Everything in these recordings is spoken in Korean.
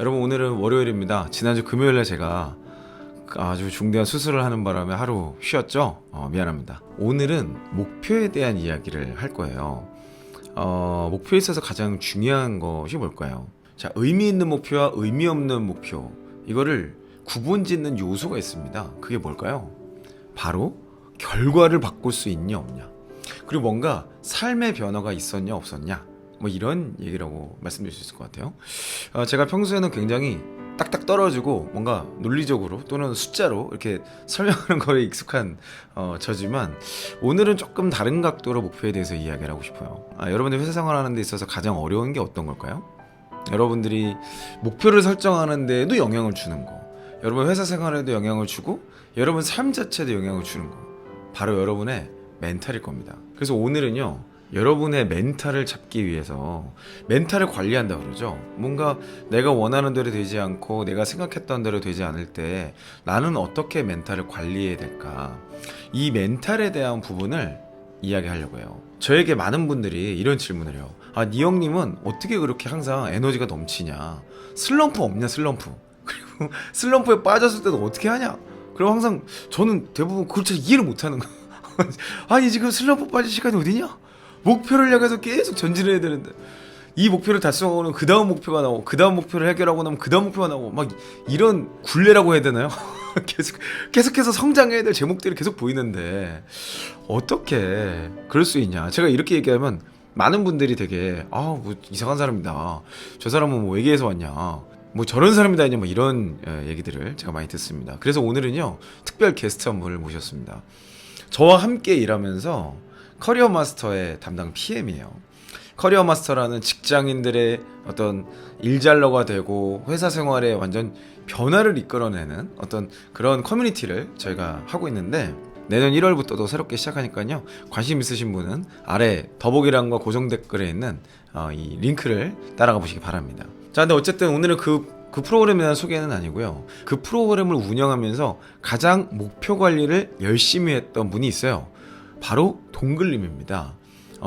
여러분 오늘은 월요일입니다. 지난주 금요일에 제가 아주 중대한 수술을 하는 바람에 하루 쉬었죠? 미안합니다. 오늘은 목표에 대한 이야기를 할 거예요. 목표에 있어서 가장 중요한 것이 뭘까요? 자, 의미 있는 목표와 의미 없는 목표, 이거를 구분 짓는 요소가 있습니다. 그게 뭘까요? 바로 결과를 바꿀 수 있냐 없냐, 그리고 뭔가 삶의 변화가 있었냐 없었냐, 뭐 이런 얘기라고 말씀드릴 수 있을 것 같아요. 제가 평소에는 굉장히 딱딱 떨어지고 뭔가 논리적으로 또는 숫자로 이렇게 설명하는 거에 익숙한 저지만, 오늘은 조금 다른 각도로 목표에 대해서 이야기를 하고 싶어요. 여러분들 회사 생활하는 데 있어서 가장 어려운 게 어떤 걸까요? 여러분들이 목표를 설정하는 데에도 영향을 주는 거, 여러분 회사 생활에도 영향을 주고 여러분 삶 자체에도 영향을 주는 거, 바로 여러분의 멘탈일 겁니다. 그래서 오늘은요, 여러분의 멘탈을 잡기 위해서 멘탈을 관리한다 그러죠. 뭔가 내가 원하는 대로 되지 않고 내가 생각했던 대로 되지 않을 때 나는 어떻게 멘탈을 관리해야 될까, 이 멘탈에 대한 부분을 이야기하려고 해요. 저에게 많은 분들이 이런 질문을 해요. 니 형님은 어떻게 그렇게 항상 에너지가 넘치냐, 슬럼프 없냐, 슬럼프, 그리고 슬럼프에 빠졌을 때도 어떻게 하냐. 그리고 항상 저는 대부분 그걸 잘 이해를 못하는 거예요. 아니 지금 슬럼프 빠질 시간이 어디냐, 목표를 향해서 계속 전진을 해야 되는데, 이 목표를 달성하고는 그 다음 목표가 나오고, 그 다음 목표를 해결하고 나면 그 다음 목표가 나오고, 막 이런 굴레라고 해야 되나요? 계속해서 성장해야 될 제목들이 계속 보이는데 어떻게 그럴 수 있냐. 제가 이렇게 얘기하면 많은 분들이 되게 뭐 이상한 사람이다, 저 사람은 뭐 외계에서 왔냐, 뭐 저런 사람이다, 뭐 이런 얘기들을 제가 많이 듣습니다. 그래서 오늘은요, 특별 게스트 한 분을 모셨습니다. 저와 함께 일하면서 커리어 마스터의 담당 PM이에요. 커리어 마스터라는 직장인들의 어떤 일잘러가 되고 회사 생활에 완전 변화를 이끌어내는 어떤 그런 커뮤니티를 저희가 하고 있는데, 내년 1월부터도 새롭게 시작하니까요, 관심 있으신 분은 아래 더보기란과 고정 댓글에 있는 이 링크를 따라가 보시기 바랍니다. 자, 근데 어쨌든 오늘은 그 프로그램에 대한 소개는 아니고요, 그 프로그램을 운영하면서 가장 목표 관리를 열심히 했던 분이 있어요. 바로 동글님입니다.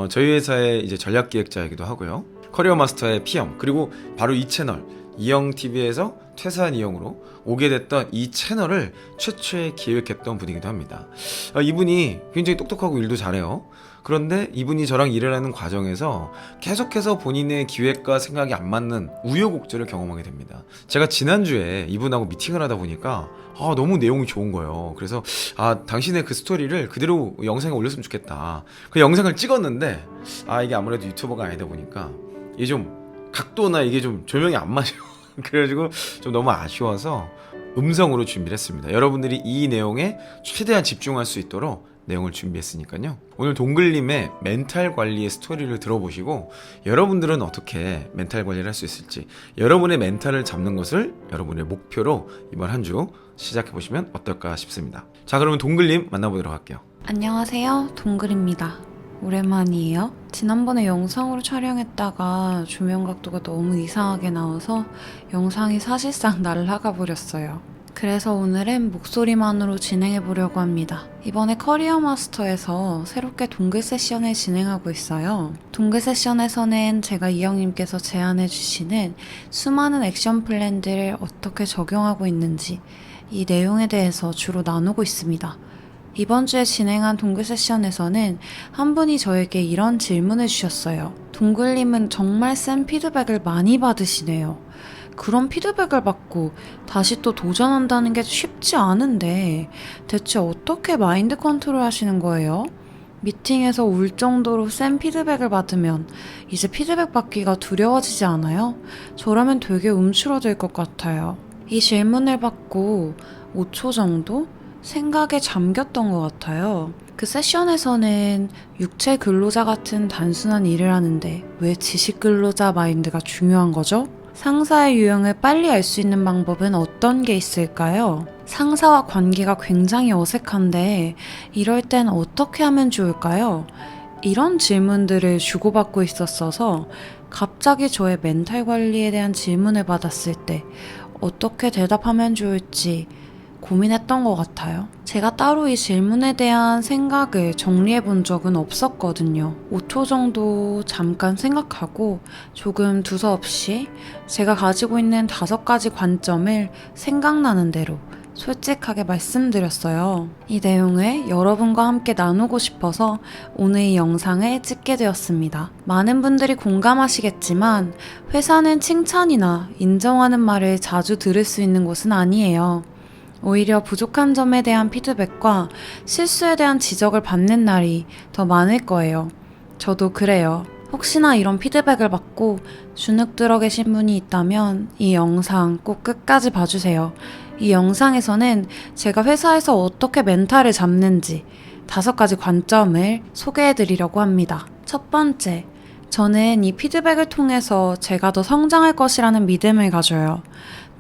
저희 회사의 이제 전략기획자이기도 하고요, 커리어 마스터의 PM, 그리고 바로 이 채널 이영TV에서 퇴사한 이영으로 오게 됐던 이 채널을 최초에 기획했던 분이기도 합니다. 이분이 굉장히 똑똑하고 일도 잘해요. 그런데 이분이 저랑 일을 하는 과정에서 계속해서 본인의 기획과 생각이 안 맞는 우여곡절을 경험하게 됩니다. 제가 지난주에 이분하고 미팅을 하다 보니까 너무 내용이 좋은 거예요. 그래서 당신의 그 스토리를 그대로 영상에 올렸으면 좋겠다. 그 영상을 찍었는데 이게 아무래도 유튜버가 아니다 보니까 이게 좀 각도나 이게 좀 조명이 안 맞아요. 그래가지고 좀 너무 아쉬워서 음성으로 준비를 했습니다. 여러분들이 이 내용에 최대한 집중할 수 있도록 내용을 준비했으니까요, 오늘 동글님의 멘탈 관리의 스토리를 들어보시고 여러분들은 어떻게 멘탈 관리를 할 수 있을지, 여러분의 멘탈을 잡는 것을 여러분의 목표로 이번 한 주 시작해보시면 어떨까 싶습니다. 자, 그러면 동글님 만나보도록 할게요. 안녕하세요, 동글입니다. 오랜만이에요. 지난번에 영상으로 촬영했다가 조명 각도가 너무 이상하게 나와서 영상이 사실상 날아가 버렸어요. 그래서 오늘은 목소리만으로 진행해 보려고 합니다. 이번에 커리어 마스터에서 새롭게 동글 세션을 진행하고 있어요. 동글 세션에서는 제가 이영님께서 제안해 주시는 수많은 액션 플랜들을 어떻게 적용하고 있는지, 이 내용에 대해서 주로 나누고 있습니다. 이번 주에 진행한 동글 세션에서는 한 분이 저에게 이런 질문을 주셨어요. 동글님은 정말 센 피드백을 많이 받으시네요. 그런 피드백을 받고 다시 또 도전한다는 게 쉽지 않은데 대체 어떻게 마인드 컨트롤 하시는 거예요? 미팅에서 울 정도로 센 피드백을 받으면 이제 피드백 받기가 두려워지지 않아요? 저라면 되게 움츠러들 것 같아요. 이 질문을 받고 5초 정도 생각에 잠겼던 것 같아요. 그 세션에서는 육체 근로자 같은 단순한 일을 하는데 왜 지식 근로자 마인드가 중요한 거죠? 상사의 유형을 빨리 알 수 있는 방법은 어떤 게 있을까요? 상사와 관계가 굉장히 어색한데 이럴 땐 어떻게 하면 좋을까요? 이런 질문들을 주고받고 있었어서 갑자기 저의 멘탈 관리에 대한 질문을 받았을 때 어떻게 대답하면 좋을지 고민했던 것 같아요. 제가 따로 이 질문에 대한 생각을 정리해 본 적은 없었거든요. 5초 정도 잠깐 생각하고 조금 두서없이 제가 가지고 있는 5가지 관점을 생각나는 대로 솔직하게 말씀드렸어요. 이 내용을 여러분과 함께 나누고 싶어서 오늘 이 영상을 찍게 되었습니다. 많은 분들이 공감하시겠지만 회사는 칭찬이나 인정하는 말을 자주 들을 수 있는 곳은 아니에요. 오히려 부족한 점에 대한 피드백과 실수에 대한 지적을 받는 날이 더 많을 거예요. 저도 그래요. 혹시나 이런 피드백을 받고 주눅 들어 계신 분이 있다면 이 영상 꼭 끝까지 봐주세요. 이 영상에서는 제가 회사에서 어떻게 멘탈을 잡는지 5가지 관점을 소개해드리려고 합니다. 첫 번째, 저는 이 피드백을 통해서 제가 더 성장할 것이라는 믿음을 가져요.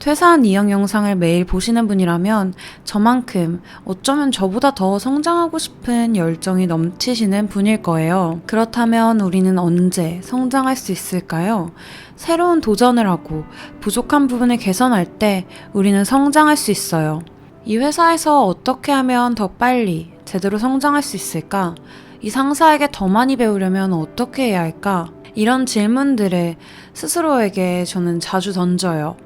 퇴사한 이형 영상을 매일 보시는 분이라면 저만큼 어쩌면 저보다 더 성장하고 싶은 열정이 넘치시는 분일 거예요. 그렇다면 우리는 언제 성장할 수 있을까요? 새로운 도전을 하고 부족한 부분을 개선할 때 우리는 성장할 수 있어요. 이 회사에서 어떻게 하면 더 빨리 제대로 성장할 수 있을까? 이 상사에게 더 많이 배우려면 어떻게 해야 할까? 이런 질문들을 스스로에게 저는 자주 던져요.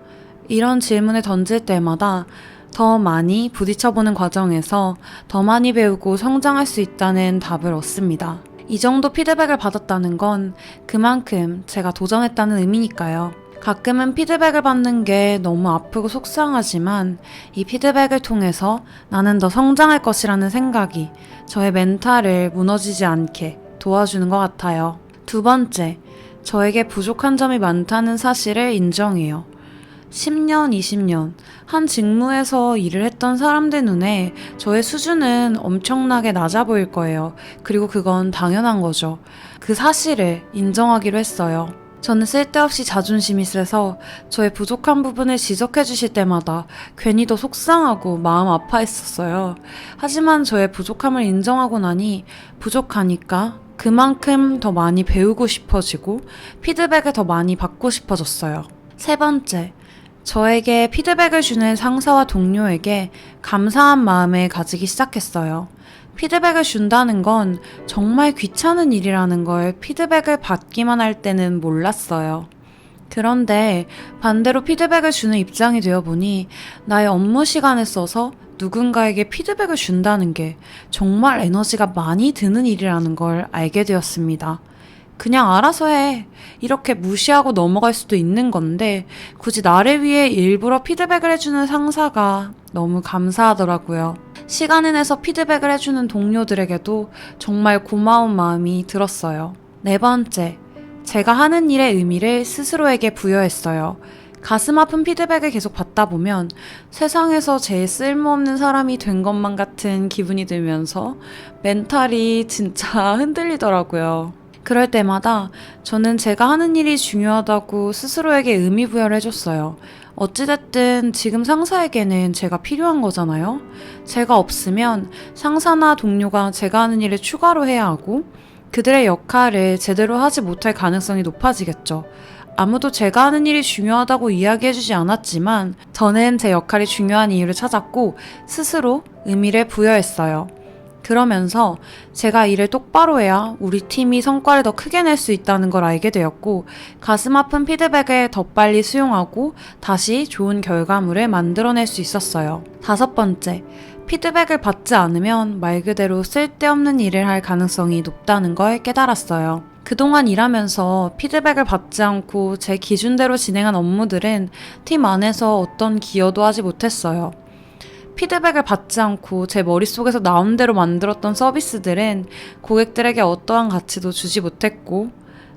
이런 질문을 던질 때마다 더 많이 부딪혀보는 과정에서 더 많이 배우고 성장할 수 있다는 답을 얻습니다. 이 정도 피드백을 받았다는 건 그만큼 제가 도전했다는 의미니까요. 가끔은 피드백을 받는 게 너무 아프고 속상하지만 이 피드백을 통해서 나는 더 성장할 것이라는 생각이 저의 멘탈을 무너지지 않게 도와주는 것 같아요. 두 번째, 저에게 부족한 점이 많다는 사실을 인정해요. 10년, 20년 한 직무에서 일을 했던 사람들 눈에 저의 수준은 엄청나게 낮아 보일 거예요. 그리고 그건 당연한 거죠. 그 사실을 인정하기로 했어요. 저는 쓸데없이 자존심이 세서 저의 부족한 부분을 지적해 주실 때마다 괜히 더 속상하고 마음 아파했었어요. 하지만 저의 부족함을 인정하고 나니 부족하니까 그만큼 더 많이 배우고 싶어지고 피드백을 더 많이 받고 싶어졌어요. 세 번째, 저에게 피드백을 주는 상사와 동료에게 감사한 마음을 가지기 시작했어요. 피드백을 준다는 건 정말 귀찮은 일이라는 걸 피드백을 받기만 할 때는 몰랐어요. 그런데 반대로 피드백을 주는 입장이 되어보니 나의 업무 시간을 써서 누군가에게 피드백을 준다는 게 정말 에너지가 많이 드는 일이라는 걸 알게 되었습니다. 그냥 알아서 해. 이렇게 무시하고 넘어갈 수도 있는 건데 굳이 나를 위해 일부러 피드백을 해주는 상사가 너무 감사하더라고요. 시간을 내서 피드백을 해주는 동료들에게도 정말 고마운 마음이 들었어요. 네 번째, 제가 하는 일의 의미를 스스로에게 부여했어요. 가슴 아픈 피드백을 계속 받다 보면 세상에서 제일 쓸모없는 사람이 된 것만 같은 기분이 들면서 멘탈이 진짜 흔들리더라고요. 그럴 때마다 저는 제가 하는 일이 중요하다고 스스로에게 의미 부여를 해줬어요. 어찌됐든 지금 상사에게는 제가 필요한 거잖아요. 제가 없으면 상사나 동료가 제가 하는 일을 추가로 해야 하고 그들의 역할을 제대로 하지 못할 가능성이 높아지겠죠. 아무도 제가 하는 일이 중요하다고 이야기해주지 않았지만 저는 제 역할이 중요한 이유를 찾았고 스스로 의미를 부여했어요. 그러면서 제가 일을 똑바로 해야 우리 팀이 성과를 더 크게 낼 수 있다는 걸 알게 되었고 가슴 아픈 피드백을 더 빨리 수용하고 다시 좋은 결과물을 만들어낼 수 있었어요. 5번째, 피드백을 받지 않으면 말 그대로 쓸데없는 일을 할 가능성이 높다는 걸 깨달았어요. 그동안 일하면서 피드백을 받지 않고 제 기준대로 진행한 업무들은 팀 안에서 어떤 기여도 하지 못했어요. 피드백을 받지 않고 제 머릿속에서 나온 대로 만들었던 서비스들은 고객들에게 어떠한 가치도 주지 못했고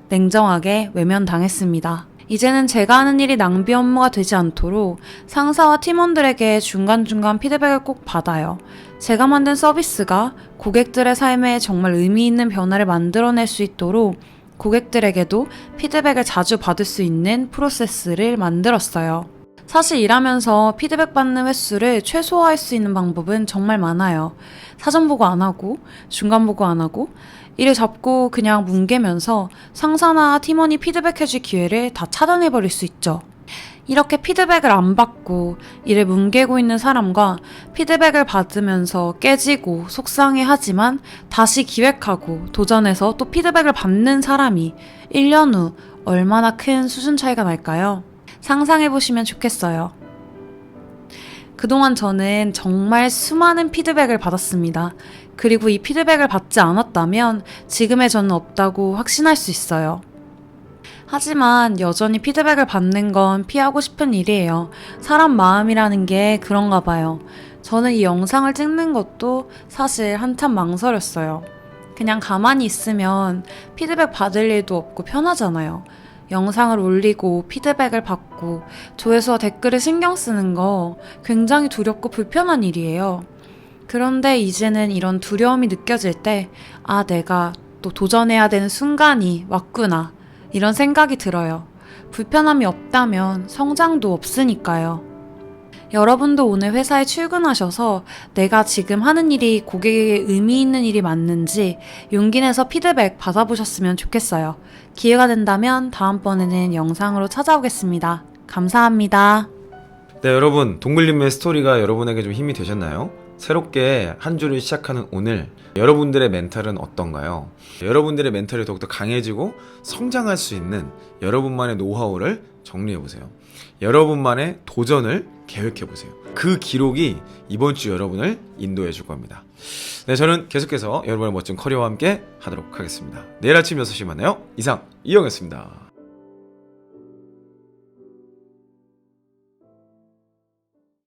냉정하게 외면당했습니다. 이제는 제가 하는 일이 낭비 업무가 되지 않도록 상사와 팀원들에게 중간중간 피드백을 꼭 받아요. 제가 만든 서비스가 고객들의 삶에 정말 의미 있는 변화를 만들어낼 수 있도록 고객들에게도 피드백을 자주 받을 수 있는 프로세스를 만들었어요. 사실 일하면서 피드백 받는 횟수를 최소화할 수 있는 방법은 정말 많아요. 사전 보고 안 하고, 중간 보고 안 하고, 일을 잡고 그냥 뭉개면서 상사나 팀원이 피드백해줄 기회를 다 차단해버릴 수 있죠. 이렇게 피드백을 안 받고 일을 뭉개고 있는 사람과 피드백을 받으면서 깨지고 속상해하지만 다시 기획하고 도전해서 또 피드백을 받는 사람이 1년 후 얼마나 큰 수준 차이가 날까요? 상상해보시면 좋겠어요. 그동안 저는 정말 수많은 피드백을 받았습니다. 그리고 이 피드백을 받지 않았다면 지금의 저는 없다고 확신할 수 있어요. 하지만 여전히 피드백을 받는 건 피하고 싶은 일이에요. 사람 마음이라는 게 그런가 봐요. 저는 이 영상을 찍는 것도 사실 한참 망설였어요. 그냥 가만히 있으면 피드백 받을 일도 없고 편하잖아요. 영상을 올리고 피드백을 받고 조회수와 댓글을 신경 쓰는 거 굉장히 두렵고 불편한 일이에요. 그런데 이제는 이런 두려움이 느껴질 때, 아, 내가 또 도전해야 되는 순간이 왔구나. 이런 생각이 들어요. 불편함이 없다면 성장도 없으니까요. 여러분도 오늘 회사에 출근하셔서 내가 지금 하는 일이 고객에게 의미 있는 일이 맞는지 용기 내서 피드백 받아보셨으면 좋겠어요. 기회가 된다면 다음번에는 영상으로 찾아오겠습니다. 감사합니다. 네, 여러분, 동글님의 스토리가 여러분에게 좀 힘이 되셨나요? 새롭게 한 주를 시작하는 오늘, 여러분들의 멘탈은 어떤가요? 여러분들의 멘탈이 더욱더 강해지고 성장할 수 있는 여러분만의 노하우를 정리해보세요. 여러분만의 도전을 계획해보세요. 그 기록이 이번 주 여러분을 인도해 줄 겁니다. 네, 저는 계속해서 여러분의 멋진 커리어와 함께 하도록 하겠습니다. 내일 아침 6시 만나요. 이상, 이영이었습니다.